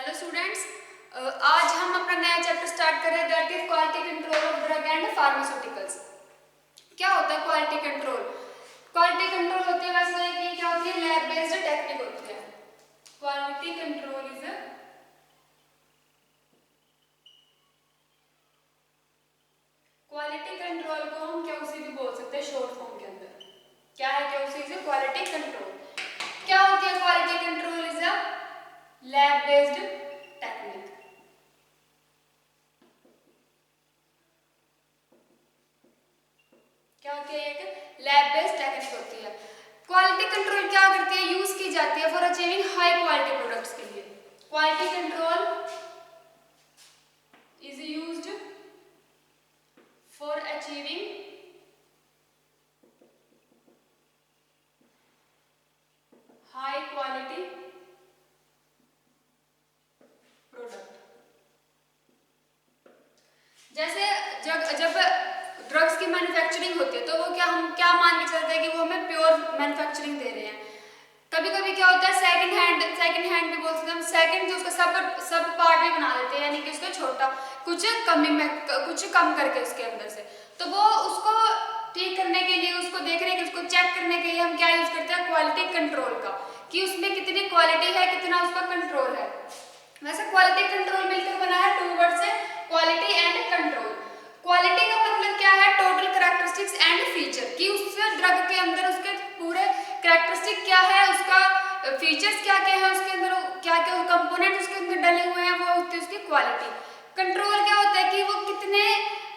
Hello students, आज हम अपना नया चैप्टर स्टार्ट कर रहे हैं that is quality control of drug and pharmaceuticals. क्या होता है क्वालिटी कंट्रोल? क्वालिटी कंट्रोल होती है वैसे कि क्या होती है, लैब बेस्ड टेक्निक होती है। Quality control is quality control को हम क्यूसी भी बोल सकते हैं शॉर्ट फॉर्म के अंदर। क्या है क्यूसी? Is quality control. क्या होती है quality control? Is a lab based technique. क्या होती है? एक लैब बेस्ड टेक्निक होती है। क्वालिटी कंट्रोल क्या करती है? यूज की जाती है for achieving high quality products के लिए। Quality control is used for achieving high quality product. जैसे जब ड्रग्स की मैन्युफैक्चरिंग होती है तो वो हम क्या मान के चलते हैं कि वो हमें प्योर मैन्युफैक्चरिंग दे रहे हैं। कभी कभी क्या होता है, सेकंड हैंड भी बोल सकते हैं हम। सेकंड जो उसका सब पार्ट भी बना देते हैं, यानी कि उसको छोटा कुछ कम करके उसके अंदर से, तो वो उसको ठीक करने के लिए, उसको देखने के, उसको चेक करने के लिए हम क्या यूज करते हैं? क्वालिटी कंट्रोल का, कि उसमें कितनी क्वालिटी है, कितना उसका कंट्रोल है। वैसे क्वालिटी कंट्रोल मिलकर बना है टू वर्ड से, क्वालिटी एंड कंट्रोल। क्वालिटी का मतलब क्या है? टोटल कैरेक्टरिस्टिक्स एंड फीचर, कि उस ड्रग के अंदर उसके पूरे कैरेक्टरिस्टिक क्या है, उसका फीचर्स क्या क्या है, उसके अंदर क्या क्या कंपोनेंट उसके अंदर डले हुए हैं, वो होती है उसकी क्वालिटी। कंट्रोल क्या होता है कि वो कितने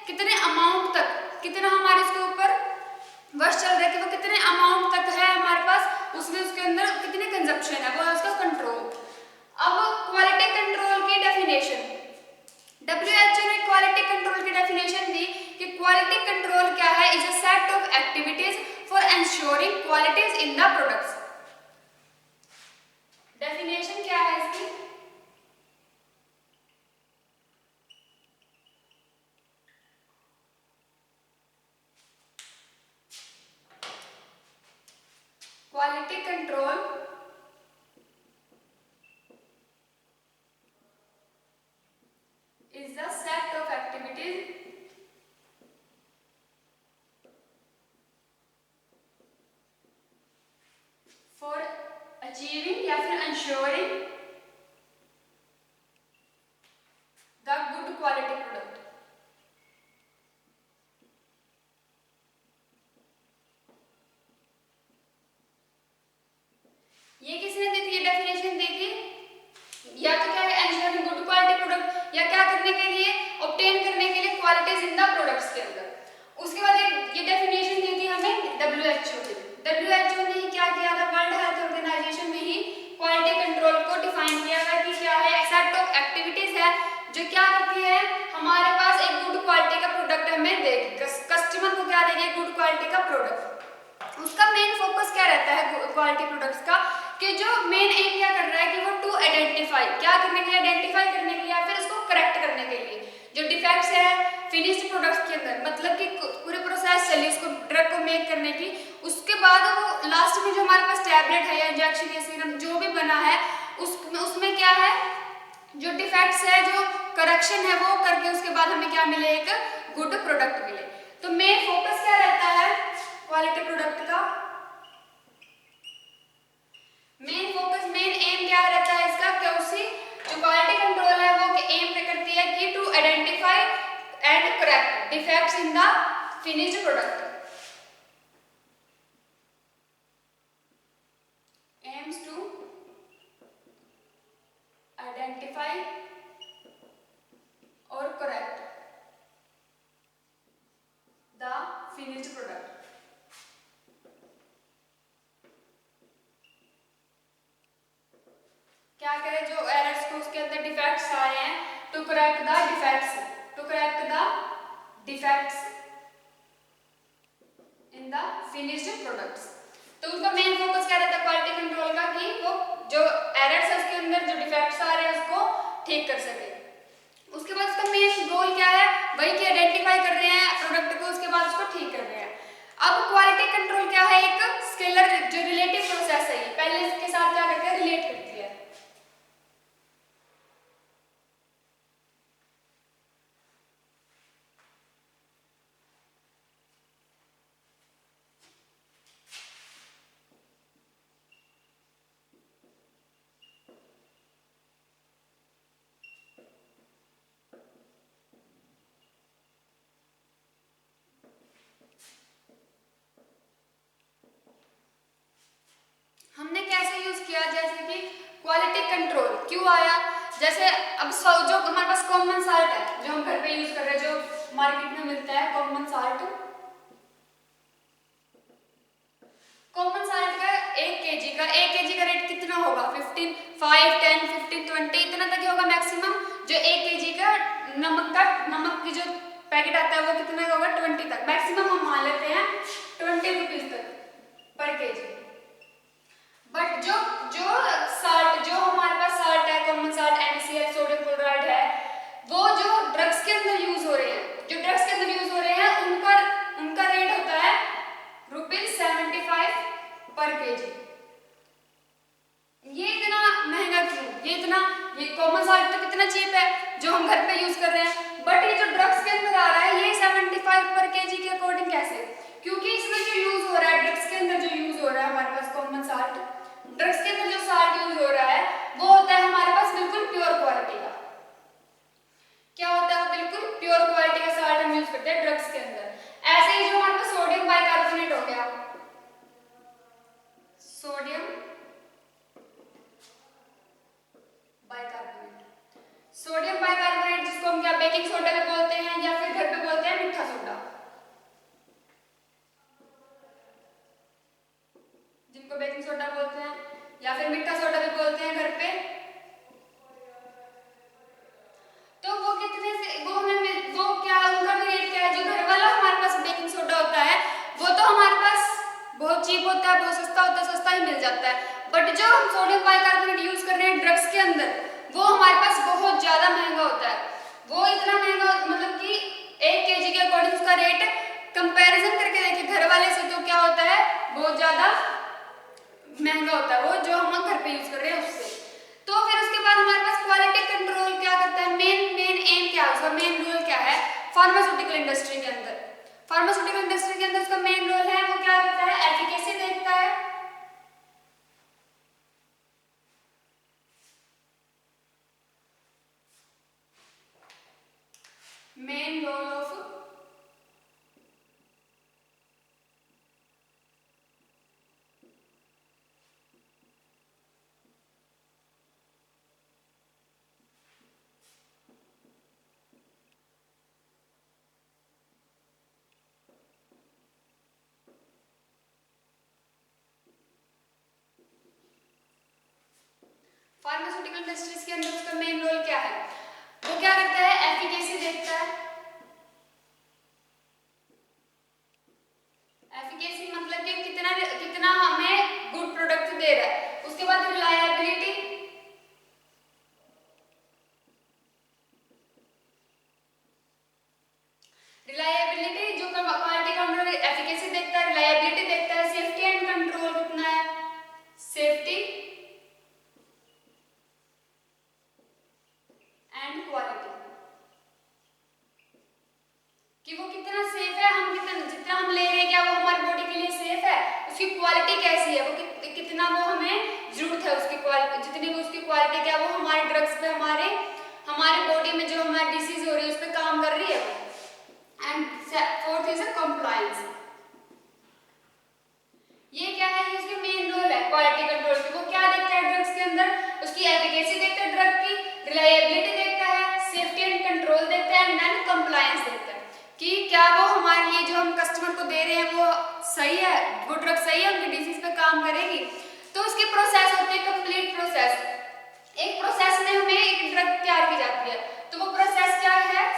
कितने अमाउंट तक, कितना हमारे उसके ऊपर वर्ष चल रहा है, कि वो कितने अमाउंट तक है हमारे पास, उसमें उसके अंदर कितने कंजप्शन है, वो है उसका कंट्रोल। अब क्वालिटी कंट्रोल की डेफिनेशन, WHO ने क्वालिटी कंट्रोल की डेफिनेशन दी कि क्वालिटी कंट्रोल क्या है? Is a set of activities for ensuring qualities in the products. Definition क्या है इसकी? Quality control is the set of activities for achieving या फिर ensuring the good quality product। ये किसने दी थी? ये डेफिनेशन दी थी या तो क्या है, ensuring good quality product, या क्या करने के लिए? obtain करने के लिए qualities in the products के अंदर। उसके बाद ये डेफिनेशन दी थी हमें WHO ने। WHO ने ही क्या किया था? वर्ल्ड हेल्थ ऑर्गेनाइजेशन में ही क्वालिटी कंट्रोल को डिफाइन किया था कि क्या है? सेट ऑफ एक्टिविटीज है जो क्या करती है, हमारे पास एक गुड क्वालिटी का प्रोडक्ट हमें देगी, कस्टमर को क्या देगी? गुड क्वालिटी का प्रोडक्ट। उसका मेन फोकस क्या रहता है क्वालिटी प्रोडक्ट्स का, कि जो मेन एम क्या कर रहा है कि वो टू आइडेंटिफाई, क्या करने के लिए? आइडेंटिफाई करने के लिए या फिर उसको करेक्ट करने के लिए जो डिफेक्ट्स है फिनिश्ड प्रोडक्ट्स के अंदर, मतलब कि पूरे प्रोसेस चली उसको ड्रग को मेक करने की। उसके बाद वो लास्ट में जो हमारे पास टैबलेट है या इंजेक्शन या सीरम जो भी बना है, उसमें क्या है, जो डिफेक्ट्स है, जो करेक्शन है, वो करके उसके बाद हमें क्या मिले? एक गुड प्रोडक्ट मिले। तो मेन फोकस क्या रहता है क्वालिटी प्रोडक्ट का? मेन फोकस, मेन एम क्या रहता है इसका? क्यूसी जो क्वालिटी कंट्रोल है वो एम पे करती है कि to identify and correct defects in the finished product. aims to identify or correct the finished product। क्या करें? जो एरर्स को उसके अंदर डिफेक्ट्स आ रहे हैं, to correct the defects, to correct the defects in the finished products. तो उनका मेन फोकस क्या रहता है क्वालिटी कंट्रोल का, कि वो जो एरर्स है उसके अंदर जो डिफेक्ट्स आ रहे हैं उसको ठीक कर सके। उसके बाद उसका मेन गोल क्या है? वही कि आइडेंटिफाई कर रहे हैं प्रोडक्ट को, उसके बाद उसको ठीक कर रहे हैं। अब क्वालिटी कंट्रोल क्या है? एक स्केलर जो रिलेटिव प्रोसेस है, पहले इसके साथ क्या करती है? रिलेट करती है। क्वालिटी कंट्रोल क्यों आया? जैसे अब जो हमारे पास कॉमन साल्ट है जो हम घर पे यूज कर रहे हैं, जो मार्केट में मिलता है कॉमन साल्ट, कॉमन साल्ट का 1 केजी का रेट कितना होगा? 15, 5, 10, 15, 20 इतना तक ही होगा मैक्सिमम। जो 1 केजी का नमक की जो पैकेट आता है वो कितना का होगा? 20 तक मैक्सिमम हम मान लेते हैं 20 रुपीज तक पर केजी। बट जो जो साल्ट जो हमारे पास साल्ट है common salt NaCl sodium chloride है, वो जो ड्रग्स के अंदर यूज हो रहे हैं, जो ड्रग्स के अंदर यूज हो रहे हैं उनका रेट होता है ₹75 पर केजी। ये इतना महंगा क्यों? ये कॉमन साल्ट तो कितना चीप है जो हम घर पे यूज कर रहे हैं, बट ये जो ड्रग्स के अंदर आ रहा है ये 75 पर केजी के अकॉर्डिंग कैसे? क्योंकि इसमें जो यूज हो रहा है ड्रग्स के अंदर जो यूज हो रहा है हमारे पास कॉमन साल्ट, ड्रग्स के अंदर जो साल्ट यूज हो रहा है वो होता है हमारे पास बिल्कुल प्योर क्वालिटी का। क्या होता है? वो बिल्कुल प्योर क्वालिटी का साल्ट हम यूज करते हैं ड्रग्स के अंदर। ऐसे ही जो हमारे पास सोडियम बाइकार्बोनेट हो गया, सोडियम बाइकार्बोनेट जिसको हम क्या बेकिंग सोडा भी बोलते हैं या फिर घर पे बोलते हैं मीठा सोडा, जिनको बेकिंग सोडा बोलते हैं या फिर मीठा सोडा भी बोलते हैं घर पे। तो वो कितने से वो क्या उनका भी रेट क्या है? जो घर वाला हमारे पास बेकिंग सोडा होता है वो तो हमारे पास बहुत चीप होता है, बहुत सस्ता होता है, सस्ता ही मिल जाता है। बट जो हम सोडियम बाइकार्बोनेट यूज कर रहे हैं ड्रग्स के अंदर वो हमारे पास बहुत ज्यादा महंगा होता है। वो इतना महंगा मतलब कि 1 केजी के अकॉर्डिंग उसका रेट कंपैरिजन करके देखिए घर वाले से तो क्या होता है बहुत ज्यादा महंगा होता है वो जो हम घर पे यूज कर रहे हैं उससे। तो फिर उसके बाद हमारे पास क्वालिटी कंट्रोल क्या करता है? मेन एम क्या है उसका? मेन रोल क्या है फार्मास्यूटिकल इंडस्ट्री के अंदर? फार्मास्यूटिकल इंडस्ट्री के अंदर उसका मेन रोल है वो क्या करता है? एफिकेसी देखता है, main role of pharmaceutical industries के अंदर उसका मेन रोल क्या है? वो क्या करता है? एफिकेसी देखता है। एफिकेसी मतलब कि कितना हमें गुड प्रोडक्ट दे रहा है। उसके बाद रिलायबिलिटी, जो क्वालिटी कंट्रोल एफिकेसी देखता है, रिलायबिलिटी देखता है, सेफ्टी एंड कंट्रोल कितना है? सेफ्टी एंड क्वालिटी कि वो कितना सेफ है, हम जितना हम ले रहे हैं क्या वो हमारी बॉडी के लिए सेफ है, उसकी क्वालिटी कैसी है, वो कितना वो हमें जरूरत है उसकी क्वालिटी, जितनी भी उसकी क्वालिटी क्या वो हमारे ड्रग्स पे हमारे बॉडी में जो हमारी डिसीज हो रही है उस पर काम कर रही है। And fourth is compliance. ये क्या है? ये इसके मेन रोल है क्वालिटी कंट्रोल की। वो क्या देखता है ड्रग्स के अंदर? उसकी एफिकेसी देखता है ड्रग की, रिलायबिलिटी देखता है, सेफ्टी एंड कंट्रोल देखता है, एंड देन कंप्लायंस देखता है कि क्या वो हमारे लिए जो हम कस्टमर को दे रहे हैं वो सही है, वो ड्रग सही है, उनकी डिसीज पे काम करेगी। तो उसकी प्रोसेस होती है कंप्लीट प्रोसेस। एक प्रोसेस में हमें एक ड्रग तैयार की जाती है, तो वो प्रोसेस क्या है?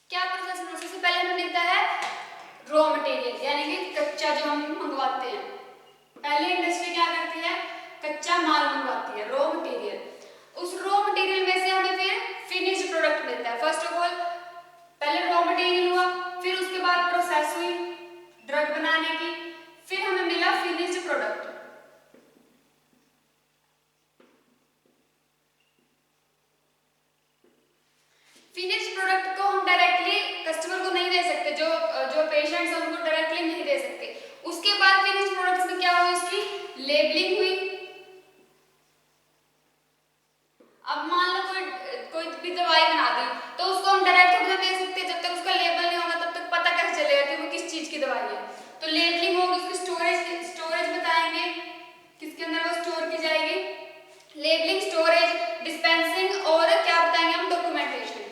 क्या प्रोसेस में? सबसे पहले हमें मिलता है रॉ मटेरियल यानी कि कच्चा जो हम मंगवाते हैं। पहले इंडस्ट्री क्या करती है? कच्चा माल मंगवाती है, रॉ मटेरियल। उस रॉ मटेरियल में से हमें फिर फिनिश्ड प्रोडक्ट मिलता है। फर्स्ट ऑफ ऑल पहले रॉ मटेरियल हुआ, फिर उसके बाद प्रोसेस हुई ड्रग बनाने की, फिर हमें मिला फिनिश्ड प्रोडक्ट। फिनिश प्रोडक्ट को हम डायरेक्टली कस्टमर को नहीं दे सकते, जो जो पेशेंट्स हैं उनको डायरेक्टली नहीं दे सकते। उसके बाद फिनिश प्रोडक्ट्स में क्या हुई, उसकी लेबलिंग हुई। अब मान लो कोई भी दवाई बना दी तो उसको हम डायरेक्ट तो दे सकते, जब तक उसका लेबल नहीं होगा तब तक पता कैसे चलेगा कि वो किस चीज की दवाई है। तो लेबलिंग होगी, उसकी स्टोरेज बताएंगे किसके अंदर वो स्टोर की जाएगी, लेबलिंग, स्टोरेज, डिस्पेंसिंग और क्या बताएंगे हम, डॉक्यूमेंटेशन।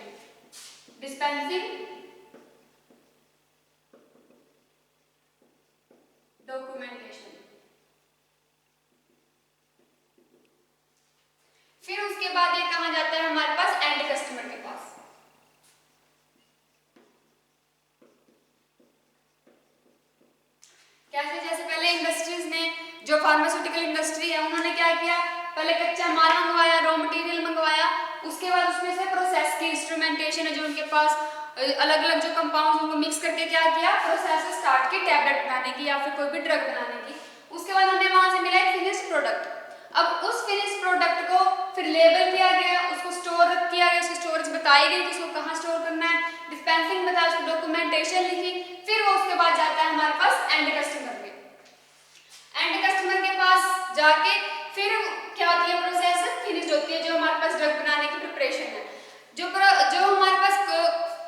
Dispensing, documentation. फिर उसके बाद ये कहाँ जाता है हमारे पास, एंड कस्टमर के पास। कैसे, जैसे पहले इंडस्ट्रीज ने, जो फार्मास्यूटिकल इंडस्ट्री है उन्होंने क्या किया, पहले कच्चा माल मंगवाया, रॉ मटेरियल मंगवाया, उसके बाद उसमें से प्रोसेस की इंस्ट्रूमेंटेशन है जो उनके पास, अलग अलग जो कंपाउंड्स उनको मिक्स करके क्या किया, प्रोसेस स्टार्ट की टैबलेट बनाने की या फिर कोई भी ड्रग बनाने की। उसके बाद हमें वहां से मिला एक फिनिश प्रोडक्ट। अब उस फिनिश प्रोडक्ट को फिर लेबल किया गया, उसको स्टोर किया गया, उसकी स्टोरेज बताई गई कि उसको कहाँ स्टोर करना है, डिस्पेंसिंग बताया, उसको डॉक्यूमेंटेशन लिखी। फिर वो उसके बाद जाता है हमारे पास एंड कस्टमर में। एंड कस्टमर के पास जाके फिर क्या होती है, प्रोसेस फिनिश होती है, जो हमारे पास ड्रग बनाने की प्रिपरेशन है। जो हमारे पास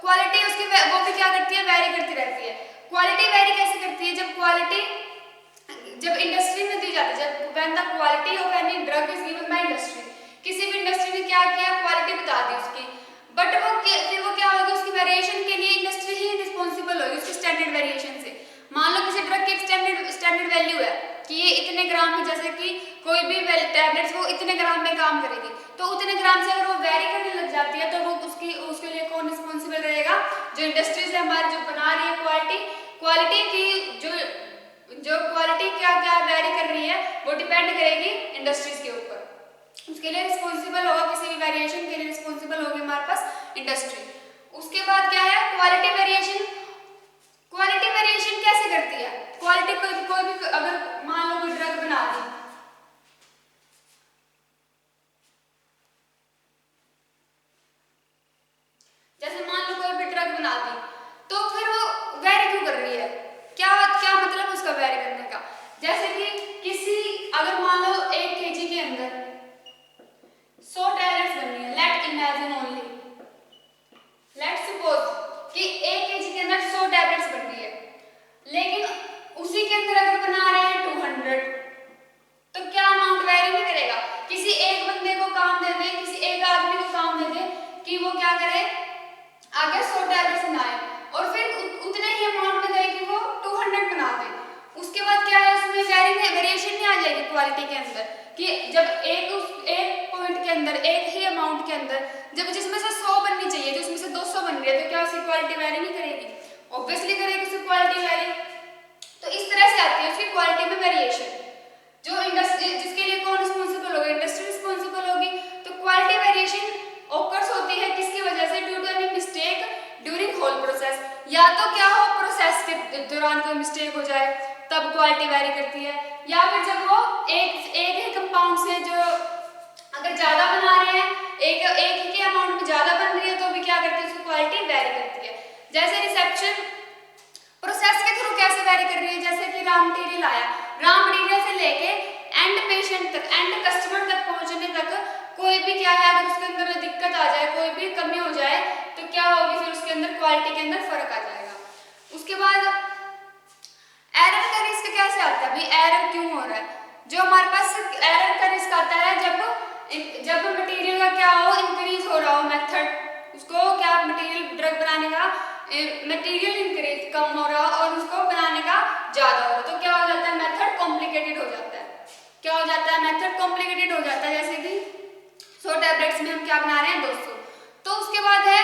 क्वालिटी उसकी वो भी क्या करती है, वेरी करती रहती है। क्वालिटी वेरी कैसे करती है, जब क्वालिटी जब इंडस्ट्री में दी जाती है, जब when the quality of any drug is given by industry, किसी भी इंडस्ट्री ने क्या किया, क्वालिटी बता दी उसकी, बट फिर वो क्या होगी, उसकी वेरिएशन के लिए इंडस्ट्री ही रिस्पॉन्सिबल होगी, उसकी स्टैंडर्ड वेरिएशन से। मान लो किसी ड्रग की स्टैंडर्ड वैल्यू है कि ये इतने ग्राम में, जैसे कि कोई भी टैबलेट्स वो इतने ग्राम में काम करेगी, तो उतने ग्राम से अगर वो वेरी करने लग जाती है तो वो उसके लिए कौन रिस्पॉन्सिबल रहेगा, जो इंडस्ट्रीज है हमारी, जो बना रही है क्वालिटी की जो क्वालिटी क्या क्या वेरी कर रही है वो डिपेंड करेगी इंडस्ट्रीज के ऊपर। उसके लिए रिस्पॉन्सिबल होगा, किसी भी वेरिएशन के लिए रिस्पॉन्सिबल होगी हमारे पास इंडस्ट्री। उसके बाद क्या है, क्वालिटी वेरिएशन। क्वालिटी वेरिएशन कैसे करती है, क्वालिटी कोई भी अगर मान लो कोई ड्रग बना दी, जैसे मान लो कोई भी ड्रग बना दी, तो फिर वो वेरी क्यों कर रही है, क्या क्या मतलब उसका वेरी करने का। जैसे कि किसी, अगर मान लो 1 kg के अंदर 100 टैबलेट्स बननी है, let imagine only, let suppose कि 1 kg के अंदर 100 टैबलेट्स बन रही है, लेकिन उसी के अंदर अगर बना रहे हैं 200, तो क्या अमाउंट वेरी नहीं करेगा। किसी एक बंदे को काम दे दे, किसी एक आदमी को काम दे दे कि वो क्या करे, आगे 100 टैबलेट्स बनाए और फिर उतने ही अमाउंट में दे कि वो 200 बना दे। उसके बाद क्या है, उसमें वेरिएशन नहीं आ जाएगी क्वालिटी के अंदर, कि जब एक पॉइंट के अंदर, एक ही अमाउंट के अंदर, जब जिसमें से 100 बननी चाहिए, जो उसमें से 200 बन रही है, तो क्या उसकी क्वालिटी वेरी नहीं करेगी, ऑब्वियसली करेगी उसकी क्वालिटी वेरी। तो इस तरह से आती है उसकी क्वालिटी में वेरिएशन। जो इंडस्ट्री, जिसके लिए कौन रिस्पॉन्सिबल होगी, इंडस्ट्री रिस्पॉन्सिबल होगी। तो क्वालिटी वेरिएशन ऑकर्स होती है किसकी वजह से, due to any mistake during whole process. या तो क्या हो, प्रोसेस के दौरान कोई मिस्टेक हो जाए तब क्वालिटी वेरी करती है, या फिर जब वो एक ही कंपाउंड से जो अगर ज्यादा बना रहे हैं, एक ही के अमाउंट में ज्यादा बन रही है, तो भी क्या करती है, उसकी क्वालिटी वेरी करती है। जैसे रिसेप्शन प्रोसेस के थ्रू कैसे वेरी कर रही है, जैसे कि रॉ मटेरियल आया, रॉ मटेरियल से लेके एंड पेशेंट तक, एंड कस्टमर तक पहुंचने तक कोई भी क्या है, अगर उसके अंदर दिक्कत आ जाए, कोई भी कमी हो जाए, तो क्या होगी, फिर उसके अंदर क्वालिटी के अंदर फर्क आ जाएगा। उसके बाद एरर का रिस्क कैसे आता है, भाई एरर क्यों हो रहा है, जो हमारे पास एरर का रिस्क आता है जब मटेरियल का क्या हो, इंक्रीज हो रहा हो मेथड, उसको क्या मटेरियल ड्रग बनाने का मटेरियल इंक्रीज कम हो रहा और उसको बनाने का ज्यादा हो रहा, तो क्या हो जाता है, मेथड कॉम्प्लिकेटेड हो जाता है। क्या हो जाता है, मेथड कॉम्प्लिकेटेड हो जाता है। जैसे कि 100 टैबलेट्स में हम क्या बना रहे हैं, 200। तो उसके बाद है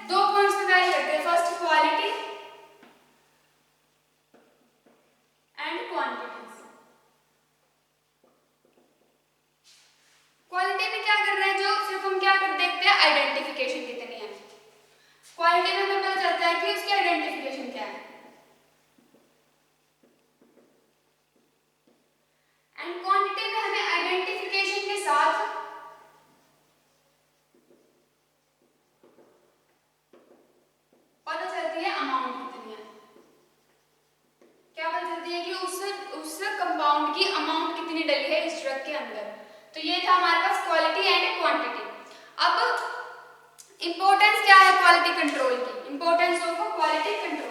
2 पॉइंट्स पे वैरी करते हैं, first quality and quantity. Quality में क्या कर रहे हैं, जो सिर्फ हम क्या कर देखते हैं, आइडेंटिफिकेशन कितनी है। क्वालिटी में हमें पता चलता है कि उसकी आइडेंटिफिकेशन क्या है, एंड क्वांटिटी में हमें आइडेंटिफिकेशन के साथ अमाउंट कितनी है, क्या पता चलती है कि उस कंपाउंड की अमाउंट कितनी डली है इस ड्रग के अंदर। तो ये था हमारे पास क्वालिटी एंड क्वांटिटी। अब इंपॉर्टेंस क्या है क्वालिटी कंट्रोल की, इंपॉर्टेंस ऑफ क्वालिटी कंट्रोल।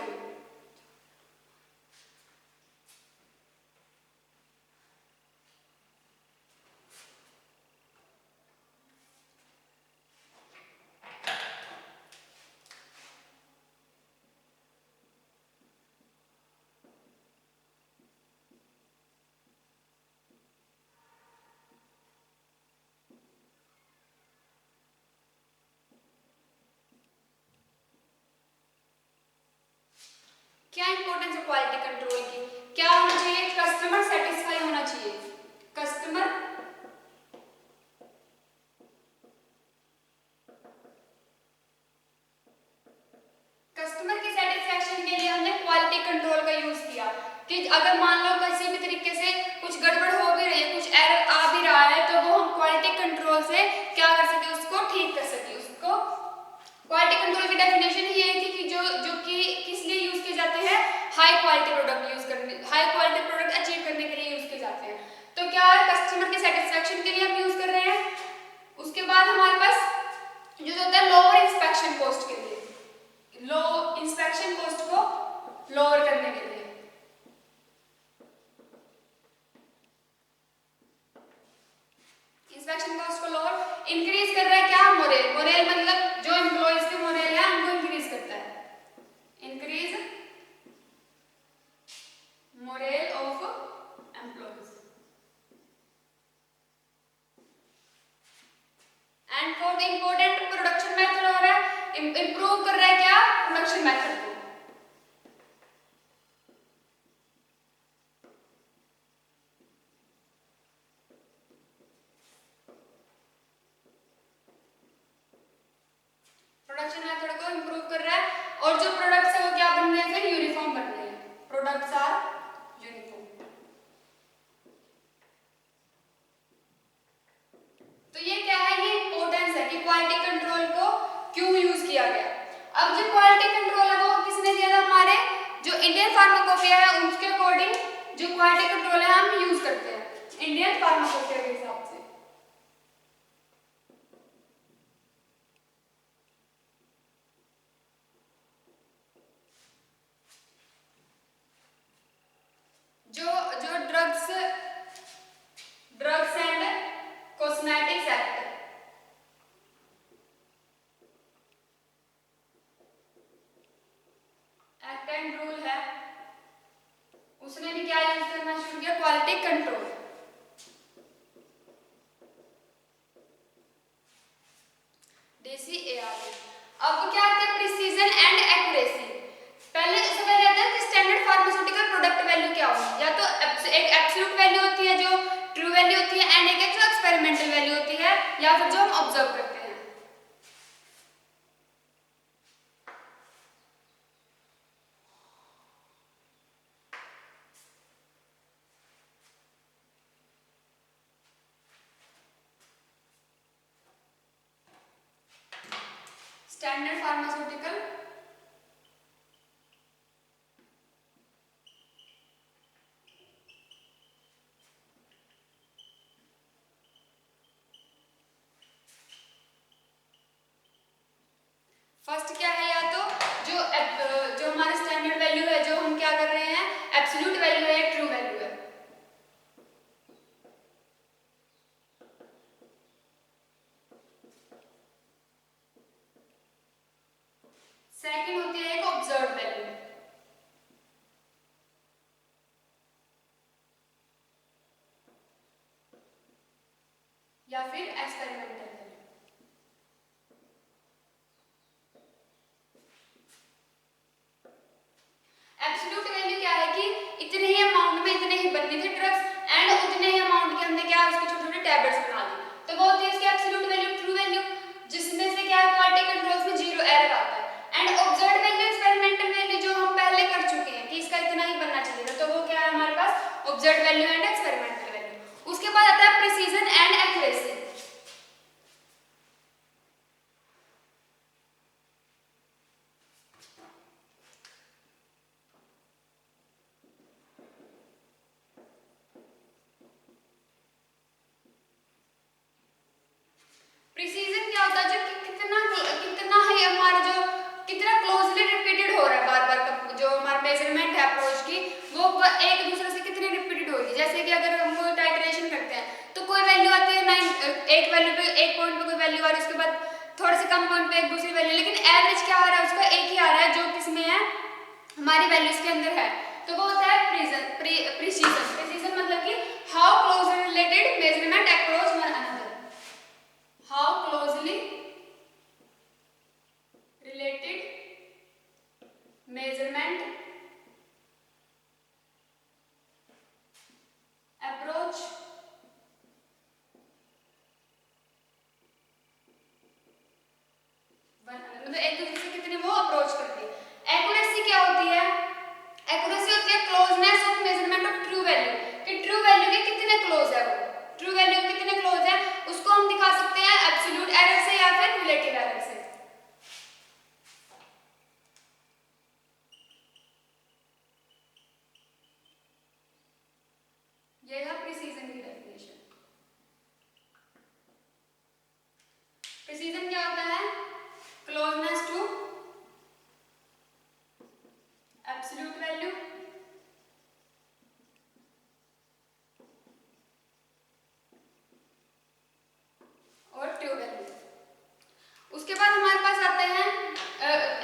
क्या इंपॉर्टेंस है क्वालिटी कंट्रोल की, क्या होना चाहिए, कस्टमर सेटिस्फाई होना चाहिए। कस्टमर कस्टमर की सेटिस्फेक्शन के लिए हमने क्वालिटी कंट्रोल का यूज किया कि अगर मान लो किसी भी तरीके से कुछ गड़बड़ हो भी रही है, कुछ एरर आ भी रहा है, तो वो हम क्वालिटी कंट्रोल से क्या कर सके, उसको ठीक कर सके। उसको क्वालिटी कंट्रोल की डेफिनेशन ही है कि जो जो कि किस लिए यूज किए जाते हैं, हाई क्वालिटी प्रोडक्ट यूज करने, हाई क्वालिटी प्रोडक्ट अचीव करने के लिए यूज किए जाते हैं। तो क्या है, कस्टमर के सेटिस्फेक्शन के लिए हम यूज कर रहे हैं। उसके बाद हमारे पास जो होता है लोअर इंस्पेक्शन कॉस्ट के लिए, लो इंस्पेक्शन कॉस्ट को लोअर करने के लिए। इंस्पेक्शन कॉस्ट को लोअर इंक्रीज कर रहा है क्या, मोरेल। मोरेल मतलब जो एम्प्लॉइज के मोरेल है उनको इंक्रीज करता है, increase Morel of employees. And fourth important production method हो रहा है, इंप्रूव कर रहा है क्या, प्रोडक्शन मेथड को। प्रोडक्शन मेथड को इंप्रूव कर रहा है और जो प्रोडक्ट्स है वो क्या बन रहे हैं, फिर यूनिफॉर्म बन रहे हैं, प्रोडक्ट्स आर यूनिफॉर्म। तो ये क्या है, ये इंपॉर्टेंस है कि क्वालिटी कंट्रोल को क्यों यूज किया गया। अब जो क्वालिटी कंट्रोल है वो किसने दिया था, हमारे जो इंडियन फार्माकोपिया है उसके अकॉर्डिंग जो क्वालिटी कंट्रोल है हम यूज करते हैं इंडियन फार्माकोपिया के हिसाब से। जो जो drugs and cosmetics act, act and rule है, उसने भी क्या यूज करना शुरू किया, क्वालिटी कंट्रोल। DCAR। अब क्या आता है, प्रिसीजन एंड एक्यूरेसी। पहले उससे पहले आता है कि स्टैंडर्ड फार्मास्यूटिकल प्रोडक्ट वैल्यू क्या होगी, या तो एक एब्सोल्यूट वैल्यू होती है जो ट्रू वैल्यू होती है, एंड एक जो एक्सपेरिमेंटल वैल्यू होती है, या फिर जो हम ऑब्जर्व करते हैं। स्टैंडर्ड फार्मास्यूटिकल फर्स्ट क्या है, या तो जो हमारा स्टैंडर्ड वैल्यू है, जो हम क्या कर रहे हैं, एब्सोल्यूट वैल्यू है या ट्रू वैल्यू है। सेकंड होती है एक ऑब्जर्व वैल्यू, या फिर एक्सपेरिमेंटल वैल्यू। एब्सोल्यूट वैल्यू क्या है कि इतने ही अमाउंट में इतने ही बनने थे ड्रग्स एंड उतने ही अमाउंट के हमने क्या उसके छोटे छोटे टैबलेट्स बना दिए, तो वो होती है इसकी एब्सोल्यूट वैल्यू। ट्रू वैल्यू जिसमें से क्या है, क्वालिटी कंट्रोल्स में जीरो एरर आता है। And observed value, experimental value जो हम पहले कर चुके हैं कि इसका इतना ही बनना चाहिए था, तो वो क्या है हमारे पास observed value and experimental value. उसके बाद आता है प्रिसीजन एंड एक्यूरेसी। एक वैल्यू पे, एक पॉइंट पे कोई वैल्यू आ रही है, उसके बाद थोड़े से कम पॉइंट पे एक दूसरी वैल्यू, लेकिन एवरेज क्या आ रहा है उसका, एक ही आ रहा है जो किसमें है, हमारी वैल्यूज के अंदर है। तो वो होता है प्रिसीजन। प्रिसीजन मतलब कि how closely related measurement approach one another, how closely related measurement approach मतलब एक दूसरे से कितने वो अप्रोच करती है। एक्यूरेसी क्या होती है, एक्यूरेसी होती है closeness of measurement of true value, कि ट्रू वैल्यू के कितने क्लोज है, वो ट्रू वैल्यू के कितने क्लोज है उसको हम दिखा सकते हैं एब्सोल्यूट एरर से या फिर रिलेटिव एरर से। ये है प्रिसीजन की डेफिनेशन। प्रिसीजन क्या होता है, क्लोजनेस टू एब्सोल्यूट वैल्यू और ट्रू वैल्यू। उसके बाद हमारे पास आते हैं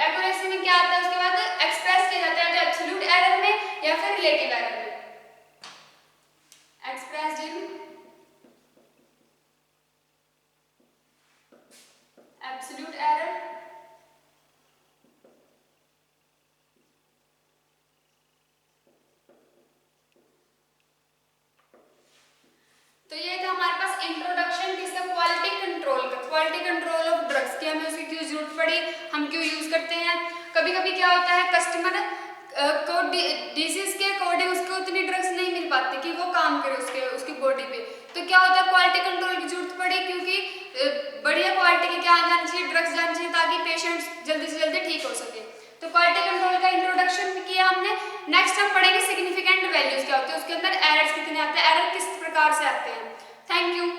एक्यूरेसी में क्या आता है, उसके बाद एक्सप्रेस किया जाता है एब्सोल्यूट एरर में या फिर रिलेटिव एरर में। एक्सप्रेस्ड इन एब्सोल्यूट एरर तो ये था हमारे पास इंट्रोडक्शन किसका, क्वालिटी कंट्रोल का, क्वालिटी कंट्रोल ऑफ ड्रग्स की, हमें उसकी क्यों जरूरत पड़ी, हम क्यों यूज करते हैं। कभी कभी क्या होता है कस्टमर को डिजीज के अकॉर्डिंग उसको उतनी ड्रग्स नहीं मिल पाती कि वो काम करे उसकी बॉडी पे, तो क्या होता है क्वालिटी कंट्रोल की जरूरत पड़ी, क्योंकि बढ़िया क्वालिटी के क्या जाना चाहिए, ड्रग्स जाना चाहिए ताकि पेशेंट जल्दी से जल्दी ठीक हो सके। तो क्वालिटी कंट्रोल का इंट्रोडक्शन किया हमने। नेक्स्ट हम पढ़ेंगे सिग्निफिकेंट वैल्यूज क्या होती है, उसके अंदर एरर्स कितने आते हैं, एरर किस प्रकार से आते हैं। Thank you.